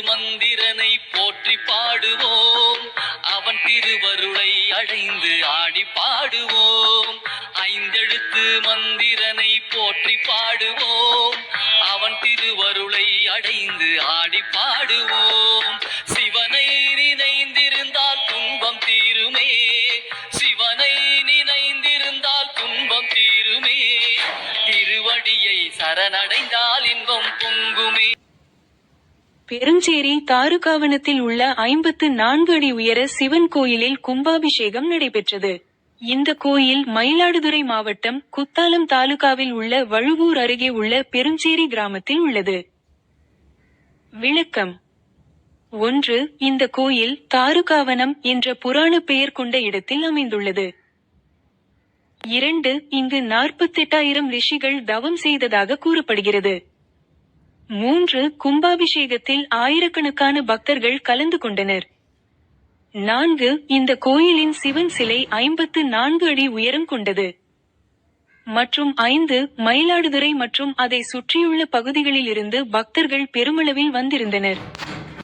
மந்திரனை போற்றி பாடுவோம், அவன் திருவருளை அடைந்து ஆடி பாடுவோம். ஐந்தெழுத்து மந்திரனை போற்றி பாடுவோம், அவன் திருவருளை அடைந்து ஆடி பாடுவோம். சிவனை நினைந்திருந்தால் துன்பம் தீருமே, சிவனை நினைந்திருந்தால் துன்பம் தீருமே, திருவடியை சரணடைந்தால் இன்பம் பொங்குமே. பெருஞ்சேரி தாருகாவனத்தில் உள்ள 54 அடி உயர சிவன் கோயிலில் கும்பாபிஷேகம் நடைபெற்றது. இந்த கோயில் மயிலாடுதுறை மாவட்டம் குத்தாலம் தாலுகாவில் உள்ள வழுவூர் அருகே உள்ள பெருஞ்சேரி கிராமத்தில் உள்ளது. விளக்கம்: 1. இந்த கோயில் தாருகாவனம் என்ற புராண பெயர் கொண்ட இடத்தில் அமைந்துள்ளது. 2. இங்கு 48,000 ரிஷிகள் தவம் செய்ததாக கூறப்படுகிறது. 3. கும்பாபிஷேகத்தில் ஆயிரக்கணக்கான பக்தர்கள் கலந்து கொண்டனர். 4. இந்த கோயிலின் சிவன் சிலை 54 அடி உயரம் கொண்டது. மற்றும் 5. மயிலாடுதுறை மற்றும் அதை சுற்றியுள்ள பகுதிகளில் இருந்து பக்தர்கள் பெருமளவில் வந்திருந்தனர்.